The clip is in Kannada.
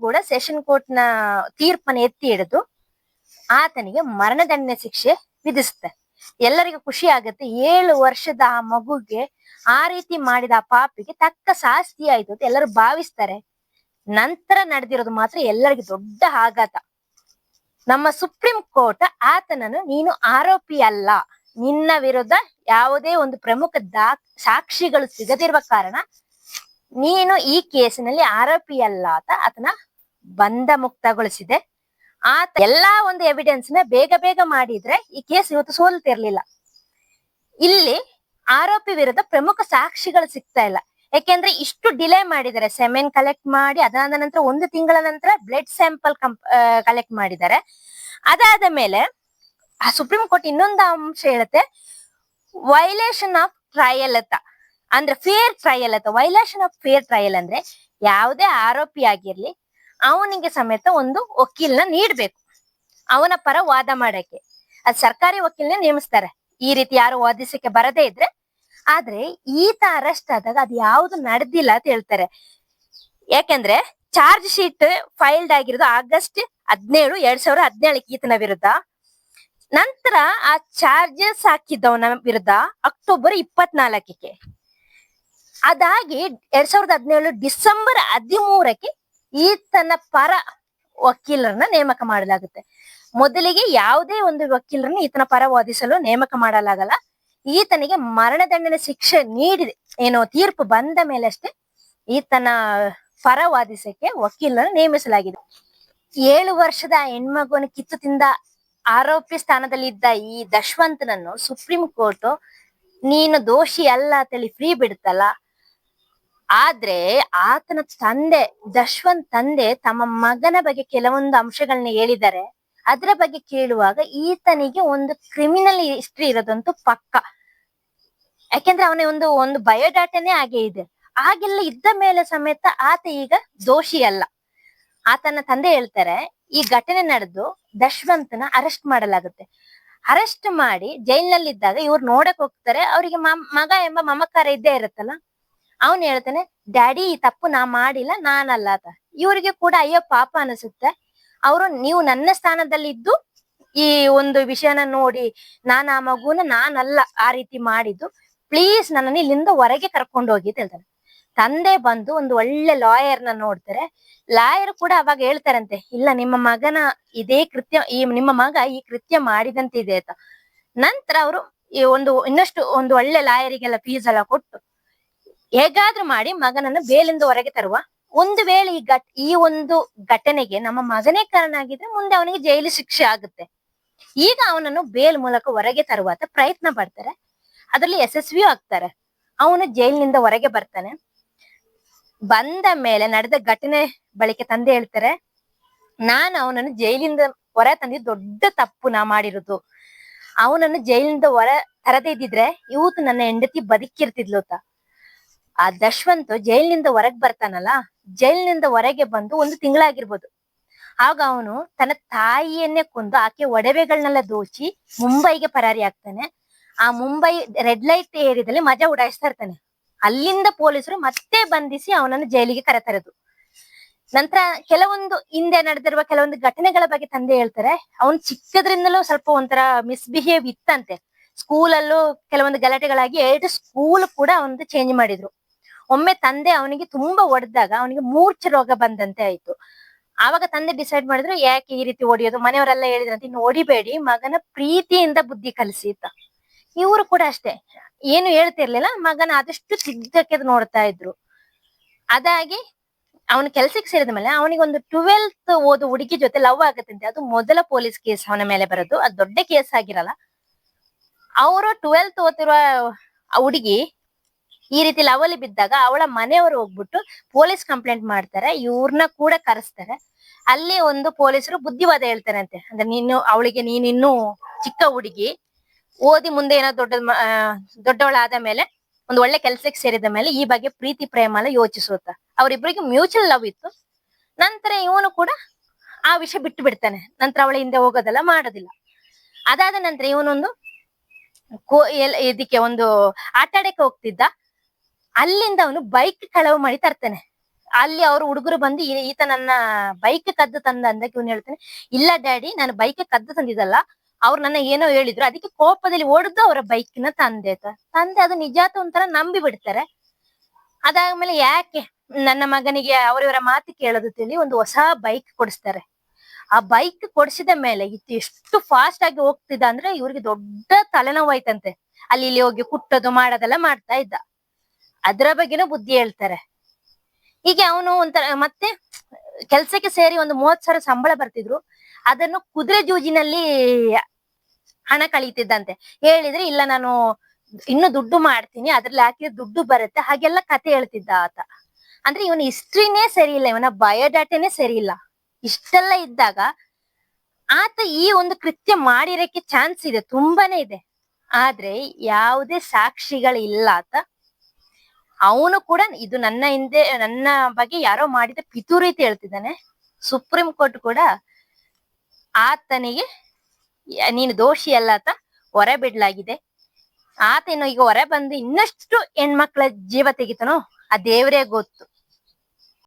ಕೂಡ ಸೆಷನ್ ಕೋರ್ಟ್ ನ ತೀರ್ಪನ್ನು ಎತ್ತಿ ಹಿಡಿದು ಆತನಿಗೆ ಮರಣದಂಡನೆ ಶಿಕ್ಷೆ ವಿಧಿಸುತ್ತೆ. ಎಲ್ಲರಿಗೂ ಖುಷಿ ಆಗುತ್ತೆ. 7 ವರ್ಷದ ಆ ಮಗುಗೆ ಆ ರೀತಿ ಮಾಡಿದ ಆ ಪಾಪಿಗೆ ತಕ್ಕ ಶಾಸ್ತಿ ಆಯ್ತು ಅಂತ ಎಲ್ಲರೂ ಭಾವಿಸ್ತಾರೆ. ನಂತರ ನಡೆದಿರೋದು ಮಾತ್ರ ಎಲ್ಲರಿಗೂ ದೊಡ್ಡ ಆಘಾತ. ನಮ್ಮ ಸುಪ್ರೀಂ ಕೋರ್ಟ್ ಆತನನ್ನು ನೀನು ಆರೋಪಿ ಅಲ್ಲ, ನಿನ್ನ ವಿರುದ್ಧ ಯಾವುದೇ ಒಂದು ಪ್ರಮುಖ ಸಾಕ್ಷಿಗಳು ಸಿಗದಿರುವ ಕಾರಣ ನೀನು ಈ ಕೇಸಿನಲ್ಲಿ ಆರೋಪಿ ಅಲ್ಲ ಅಂತ ಆತನ ಬಂಧ ಮುಕ್ತಗೊಳಿಸಿದೆ. ಆತ ಎಲ್ಲಾ ಒಂದು ಎವಿಡೆನ್ಸ್ ನ ಬೇಗ ಬೇಗ ಮಾಡಿದ್ರೆ ಈ ಕೇಸ್ ಇವತ್ತು ಸೋಲ್ತಿರ್ಲಿಲ್ಲ. ಇಲ್ಲಿ ಆರೋಪಿ ವಿರುದ್ಧ ಪ್ರಮುಖ ಸಾಕ್ಷಿಗಳು ಸಿಗ್ತಾ ಇಲ್ಲ. ಯಾಕೆಂದ್ರೆ ಇಷ್ಟು ಡಿಲೇ ಮಾಡಿದ್ದಾರೆ. ಸೆಮೆನ್ ಕಲೆಕ್ಟ್ ಮಾಡಿ ಅದಾದ ನಂತರ 1 ತಿಂಗಳ ನಂತರ ಬ್ಲಡ್ ಸ್ಯಾಂಪಲ್ ಕಲೆಕ್ಟ್ ಮಾಡಿದ್ದಾರೆ. ಅದಾದ ಮೇಲೆ ಆ ಸುಪ್ರೀಂ ಕೋರ್ಟ್ ಇನ್ನೊಂದು ಅಂಶ ಹೇಳುತ್ತೆ, ವೈಲೇಷನ್ ಆಫ್ ಟ್ರಯಲ್ ಅಂತ, ಅಂದ್ರೆ ಫೇರ್ ಟ್ರಯಲ್ ಅಂತ. ವೈಲೇಷನ್ ಆಫ್ ಫೇರ್ ಟ್ರಯಲ್ ಅಂದ್ರೆ ಯಾವುದೇ ಆರೋಪಿ ಆಗಿರ್ಲಿ ಅವನಿಗೆ ಸಮೇತ ಒಂದು ವಕೀಲ್ನ ನೀಡ್ಬೇಕು ಅವನ ಪರ ವಾದ ಮಾಡಕ್ಕೆ. ಅದ್ ಸರ್ಕಾರಿ ವಕೀಲ್ನ ನೇಮಿಸ್ತಾರೆ ಈ ರೀತಿ ಯಾರು ವಾದಿಸಕ್ಕೆ ಬರದೇ ಇದ್ರೆ. ಆದ್ರೆ ಈತ ಅರೆಸ್ಟ್ ಆದಾಗ ಅದು ಯಾವ್ದು ನಡೆದಿಲ್ಲ ಅಂತ ಹೇಳ್ತಾರೆ. ಯಾಕೆಂದ್ರೆ ಚಾರ್ಜ್ ಶೀಟ್ ಫೈಲ್ಡ್ ಆಗಿರೋದು ಆಗಸ್ಟ್ 17, 2017 ಈತನ ವಿರುದ್ಧ. ನಂತರ ಆ ಚಾರ್ಜಸ್ ಹಾಕಿದ್ದವನ ವಿರುದ್ಧ ಅಕ್ಟೋಬರ್ 24. ಅದಾಗಿ 2017 ಡಿಸೆಂಬರ್ 13 ಈತನ ಪರ ವಕೀಲರನ್ನ ನೇಮಕ ಮಾಡಲಾಗುತ್ತೆ. ಮೊದಲಿಗೆ ಯಾವುದೇ ಒಂದು ವಕೀಲರನ್ನ ಈತನ ಪರ ವಾದಿಸಲು ನೇಮಕ ಮಾಡಲಾಗಲ್ಲ. ಈತನಿಗೆ ಮರಣದಂಡನೆ ಶಿಕ್ಷೆ ನೀಡಿದೆ ಏನೋ ತೀರ್ಪು ಬಂದ ಮೇಲೆ ಅಷ್ಟೇ ಈತನ ಪರ ವಾದಿಸಕ್ಕೆ ವಕೀಲರನ್ನು ನೇಮಿಸಲಾಗಿದೆ. 7 ವರ್ಷದ ಹೆಣ್ಮಗುವನ್ನು ಕಿತ್ತು ತಿಂದ ಆರೋಪಿ ಸ್ಥಾನದಲ್ಲಿ ಇದ್ದ ಈ ದಶವಂತನನ್ನು ಸುಪ್ರೀಂ ಕೋರ್ಟ್ ನೀನು ದೋಷಿ ಅಲ್ಲ ಅಂತೇಳಿ ಫ್ರೀ ಬಿಡುತ್ತಲ್ಲ. ಆದ್ರೆ ಆತನ ತಂದೆ, ದಶವಂತ್ ತಂದೆ, ತಮ್ಮ ಮಗನ ಬಗ್ಗೆ ಕೆಲವೊಂದು ಅಂಶಗಳನ್ನ ಹೇಳಿದ್ದಾರೆ. ಅದರ ಬಗ್ಗೆ ಕೇಳುವಾಗ ಈತನಿಗೆ ಒಂದು ಕ್ರಿಮಿನಲ್ ಹಿಸ್ಟ್ರಿ ಇರೋದಂತೂ ಪಕ್ಕ. ಯಾಕೆಂದ್ರೆ ಅವನ ಒಂದು ಬಯೋಡಾಟಾನೇ ಹಾಗೆ ಇದೆ. ಹಾಗೆಲ್ಲ ಇದ್ದ ಮೇಲೆ ಸಮೇತ ಆತ ಈಗ ದೋಷಿ ಅಲ್ಲ. ಆತನ ತಂದೆ ಹೇಳ್ತಾರೆ, ಈ ಘಟನೆ ನಡೆದು ದಶವಂತನ ಅರೆಸ್ಟ್ ಮಾಡಲಾಗುತ್ತೆ. ಅರೆಸ್ಟ್ ಮಾಡಿ ಜೈಲಿನಲ್ಲಿದ್ದಾಗ ಇವ್ರು ನೋಡಕ್ ಹೋಗ್ತಾರೆ. ಅವರಿಗೆ ಮಗ ಎಂಬ ಮಮಕಾರ ಇದ್ದೇ ಇರುತ್ತಲ್ಲ. ಅವನ್ ಹೇಳ್ತಾನೆ, ಡ್ಯಾಡಿ ಈ ತಪ್ಪು ನಾ ಮಾಡಿಲ್ಲ, ನಾನಲ್ಲ ಅಂತ. ಇವ್ರಿಗೆ ಕೂಡ ಅಯ್ಯೋ ಪಾಪ ಅನಿಸುತ್ತೆ. ಅವರು ನೀವು ನನ್ನ ಸ್ಥಾನದಲ್ಲಿ ಇದ್ದು ಈ ಒಂದು ವಿಷಯನ ನೋಡಿ ನಾನು ಆ ಮಗುನ ನಾನಲ್ಲ ಆ ರೀತಿ ಮಾಡಿದ್ದು, ಪ್ಲೀಸ್ ನನ್ನನ್ನು ಇಲ್ಲಿಂದ ಹೊರಗೆ ಕರ್ಕೊಂಡು ಹೋಗಿ ಅಂತ ಹೇಳ್ತಾನೆ. ತಂದೆ ಬಂದು ಒಂದು ಒಳ್ಳೆ ಲಾಯರ್ನ ನೋಡ್ತಾರೆ. ಲಾಯರ್ ಕೂಡ ಅವಾಗ ಹೇಳ್ತಾರಂತೆ, ಇಲ್ಲ ನಿಮ್ಮ ಮಗನ ಇದೇ ಕೃತ್ಯ, ನಿಮ್ಮ ಮಗ ಈ ಕೃತ್ಯ ಮಾಡಿದಂತಿದೆ ಅಂತ. ನಂತರ ಅವರು ಇನ್ನಷ್ಟು ಒಂದು ಒಳ್ಳೆ ಲಾಯರಿಗೆಲ್ಲ ಫೀಸ್ ಎಲ್ಲ ಕೊಟ್ಟು ಹೇಗಾದ್ರೂ ಮಾಡಿ ಮಗನನ್ನು ಬೇಲಿಂದ ಹೊರಗೆ ತರುವ. ಒಂದು ವೇಳೆ ಈ ಒಂದು ಘಟನೆಗೆ ನಮ್ಮ ಮಗನೇ ಕಾರಣ ಆಗಿದ್ರೆ ಮುಂದೆ ಅವನಿಗೆ ಜೈಲು ಶಿಕ್ಷೆ ಆಗುತ್ತೆ. ಈಗ ಅವನನ್ನು ಬೇಲ್ ಮೂಲಕ ಹೊರಗೆ ತರುವಂತ ಪ್ರಯತ್ನ ಪಡ್ತಾರೆ. ಅದರಲ್ಲಿ ಯಶಸ್ವಿಯೂ ಆಗ್ತಾರೆ. ಅವನು ಜೈಲಿನಿಂದ ಹೊರಗೆ ಬರ್ತಾನೆ. ಬಂದ ಮೇಲೆ ನಡೆದ ಘಟನೆ ಬಳಿಕ ತಂದೆ ಹೇಳ್ತಾರೆ, ನಾನು ಅವನನ್ನು ಜೈಲಿಂದ ಹೊರ ತಂದಿದ್ದು ದೊಡ್ಡ ತಪ್ಪು ನಾ ಮಾಡಿರೋದು. ಅವನನ್ನು ಜೈಲಿಂದ ಹೊರ ತರದೇ ಇದ್ದಿದ್ರೆ ಇವತ್ತು ನನ್ನ ಹೆಂಡತಿ ಬದುಕಿರ್ತಿದ್ಲು ಅಂತ. ಆ ದಶವಂತ್ ಜೈಲಿನಿಂದ ಹೊರಗೆ ಬರ್ತಾನಲ್ಲ, ಜೈಲಿನಿಂದ ಹೊರಗೆ ಬಂದು 1 ತಿಂಗಳಾಗಿರ್ಬೋದು. ಆಗ ಅವನು ತನ್ನ ತಾಯಿಯನ್ನೇ ಕೊಂದು ಆಕೆ ಒಡವೆಗಳನ್ನೆಲ್ಲ ದೋಚಿ ಮುಂಬೈಗೆ ಪರಾರಿ ಆಗ್ತಾನೆ. ಆ ಮುಂಬೈ ರೆಡ್ ಲೈಟ್ ಏರಿಯಾದಲ್ಲಿ ಮಜಾ ಉಡಾಯಿಸ್ತಾ ಇರ್ತಾನೆ. ಅಲ್ಲಿಂದ ಪೊಲೀಸರು ಮತ್ತೆ ಬಂಧಿಸಿ ಅವನನ್ನು ಜೈಲಿಗೆ ಕರೆತರೋದು. ನಂತರ ಕೆಲವೊಂದು ಹಿಂದೆ ನಡೆದಿರುವ ಕೆಲವೊಂದು ಘಟನೆಗಳ ಬಗ್ಗೆ ತಂದೆ ಹೇಳ್ತಾರೆ. ಅವನು ಚಿಕ್ಕದ್ರಿಂದಲೂ ಸ್ವಲ್ಪ ಒಂಥರ ಮಿಸ್ಬಿಹೇವ್ ಇತ್ತಂತೆ. ಸ್ಕೂಲಲ್ಲೂ ಕೆಲವೊಂದು ಗಲಾಟೆಗಳಾಗಿ 2 ಸ್ಕೂಲ್ ಕೂಡ ಒಂದು ಚೇಂಜ್ ಮಾಡಿದ್ರು. ಒಮ್ಮೆ ತಂದೆ ಅವನಿಗೆ ತುಂಬಾ ಹೊಡೆದಾಗ ಅವನಿಗೆ ಮೂರ್ಛೆ ರೋಗ ಬಂದಂತೆ ಆಯ್ತು. ಆವಾಗ ತಂದೆ ಡಿಸೈಡ್ ಮಾಡಿದ್ರು, ಯಾಕೆ ಈ ರೀತಿ ಹೊಡಿಯೋದು, ಮನೆಯವರೆಲ್ಲ ಹೇಳಿದ್ರಂತ, ಇನ್ನು ಹೊಡಿಬೇಡಿ, ಮಗನ ಪ್ರೀತಿಯಿಂದ ಬುದ್ಧಿ ಕಲಿಸಿ ಅಂತ. ಇವರು ಕೂಡ ಅಷ್ಟೇ ಏನು ಹೇಳ್ತಿರ್ಲಿಲ್ಲ, ಮಗನ ಆದಷ್ಟು ಸಿಗ್ಗಕ್ಕೆ ನೋಡ್ತಾ ಇದ್ರು. ಅದಾಗಿ ಅವನ ಕೆಲ್ಸಕ್ಕೆ ಸೇರಿದ ಮೇಲೆ ಅವನಿಗೆ ಒಂದು 12th ಓದು ಹುಡುಗಿ ಜೊತೆ ಲವ್ ಆಗತ್ತಂತೆ. ಅದು ಮೊದಲ ಪೊಲೀಸ್ ಕೇಸ್ ಅವನ ಮೇಲೆ ಬರೋದು. ಅದು ದೊಡ್ಡ ಕೇಸ್ ಆಗಿರಲ್ಲ. ಅವರು 12th ಓದಿರುವ ಹುಡುಗಿ ಈ ರೀತಿ ಲವ್ ಅಲ್ಲಿ ಬಿದ್ದಾಗ ಅವಳ ಮನೆಯವರು ಹೋಗ್ಬಿಟ್ಟು ಪೊಲೀಸ್ ಕಂಪ್ಲೇಂಟ್ ಮಾಡ್ತಾರೆ. ಇವ್ರನ್ನ ಕೂಡ ಕರೆಸ್ತಾರೆ. ಅಲ್ಲಿ ಒಂದು ಪೊಲೀಸರು ಬುದ್ಧಿವಾದ ಹೇಳ್ತಾರಂತೆ, ಅಂದ್ರೆ ನೀನಿನ್ನೂ ಚಿಕ್ಕ ಹುಡುಗಿ, ಓದಿ ಮುಂದೆ ಏನೋ ದೊಡ್ಡವಳಾದ ಮೇಲೆ ಒಂದು ಒಳ್ಳೆ ಕೆಲ್ಸಕ್ಕೆ ಸೇರಿದ ಮೇಲೆ ಈ ಬಗ್ಗೆ ಪ್ರೀತಿ ಪ್ರೇಮ ಎಲ್ಲ ಯೋಚಿಸುತ್ತ. ಅವರಿಬ್ಬರಿಗೆ ಮ್ಯೂಚುವಲ್ ಲವ್ ಇತ್ತು. ನಂತರ ಇವನು ಕೂಡ ಆ ವಿಷಯ ಬಿಟ್ಟು ಬಿಡ್ತಾನೆ. ನಂತರ ಅವಳ ಹಿಂದೆ ಹೋಗೋದೆಲ್ಲ ಮಾಡೋದಿಲ್ಲ. ಅದಾದ ನಂತರ ಇವನೊಂದು ಇದಕ್ಕೆ ಒಂದು ಆಟ ಆಡಕ್ಕೆ ಹೋಗ್ತಿದ್ದ. ಅಲ್ಲಿಂದ ಅವನು ಬೈಕ್ ಕಳವು ಮಾಡಿ ತರ್ತಾನೆ. ಅಲ್ಲಿ ಅವ್ರ ಹುಡುಗರು ಬಂದು ಈತ ನನ್ನ ಬೈಕ್ ಕದ್ದು ತಂದ ಅಂದಕ್ಕೆ ಇವ್ನು ಹೇಳ್ತಾನೆ, ಇಲ್ಲ ಡ್ಯಾಡಿ ನಾನು ಬೈಕ್ ಕದ್ದು ತಂದಿದ್ದಲ್ಲ, ಅವ್ರು ನನ್ನ ಏನೋ ಹೇಳಿದ್ರು ಅದಕ್ಕೆ ಕೋಪದಲ್ಲಿ ಹೊಡೆದು ಅವರ ಬೈಕ್ ನ ತಂದೆ ಅದು ನಿಜಾತ ಒಂಥರ ನಂಬಿ ಬಿಡ್ತಾರೆ. ಅದಾದ್ಮೇಲೆ ಯಾಕೆ ನನ್ನ ಮಗನಿಗೆ ಅವರಿವರ ಮಾತು ಕೇಳೋದು ತಿಳಿ ಒಂದು ಹೊಸ ಬೈಕ್ ಕೊಡಿಸ್ತಾರೆ. ಆ ಬೈಕ್ ಕೊಡಿಸಿದ ಮೇಲೆ ಎಷ್ಟು ಫಾಸ್ಟ್ ಆಗಿ ಹೋಗ್ತಿದ್ದ ಅಂದ್ರೆ ಇವ್ರಿಗೆ ದೊಡ್ಡ ತಲೆನೋವಾಯ್ತಂತೆ. ಅಲ್ಲಿ ಇಲ್ಲಿ ಹೋಗಿ ಕುಟ್ಟೋದು ಮಾಡೋದೆಲ್ಲ ಮಾಡ್ತಾ ಇದ್ದ. ಅದ್ರ ಬಗ್ಗೆನೂ ಬುದ್ಧಿ ಹೇಳ್ತಾರೆ. ಹೀಗೆ ಅವನು ಒಂಥರ ಮತ್ತೆ ಕೆಲ್ಸಕ್ಕೆ ಸೇರಿ ಒಂದು 30,000 ಸಂಬಳ ಬರ್ತಿದ್ರು, ಅದನ್ನು ಕುದುರೆ ಜೂಜಿನಲ್ಲಿ ಹಣ ಕಳೀತಿದ್ದಂತೆ. ಹೇಳಿದ್ರೆ ಇಲ್ಲ ನಾನು ಇನ್ನು ದುಡ್ಡು ಮಾಡ್ತೀನಿ, ಅದ್ರಲ್ಲಿ ಹಾಕಿದ್ರೆ ದುಡ್ಡು ಬರುತ್ತೆ, ಹಾಗೆಲ್ಲ ಕತೆ ಹೇಳ್ತಿದ್ದ ಆತ. ಅಂದ್ರೆ ಇವನ ಹಿಸ್ಟ್ರಿನೇ ಸರಿ ಇಲ್ಲ, ಇವನ ಬಯೋಡಾಟಾನೇ ಸರಿ ಇಲ್ಲ. ಇಷ್ಟೆಲ್ಲ ಇದ್ದಾಗ ಆತ ಈ ಒಂದು ಕೃತ್ಯ ಮಾಡಿರಕ್ಕೆ ಚಾನ್ಸ್ ಇದೆ, ತುಂಬಾನೇ ಇದೆ. ಆದ್ರೆ ಯಾವುದೇ ಸಾಕ್ಷಿಗಳಿಲ್ಲ. ಆತ ಅವನು ಕೂಡ ಇದು ನನ್ನ ಬಗ್ಗೆ ಯಾರೋ ಮಾಡಿದ ಪಿತೂರಿ ಅಂತ ಹೇಳ್ತಿದ್ದಾನೆ. ಸುಪ್ರೀಂ ಕೋರ್ಟ್ ಕೂಡ ಆತನಿಗೆ ನೀನು ದೋಷಿ ಅಲ್ಲ ಆತ ಹೊರ ಬಿಡ್ಲಾಗಿದೆ. ಆತ ಇನ್ನು ಈಗ ಹೊರ ಬಂದು ಇನ್ನಷ್ಟು ಹೆಣ್ಮಕ್ಳ ಜೀವ ತೆಗಿತಾನೋ ಆ ದೇವರೇ ಗೊತ್ತು.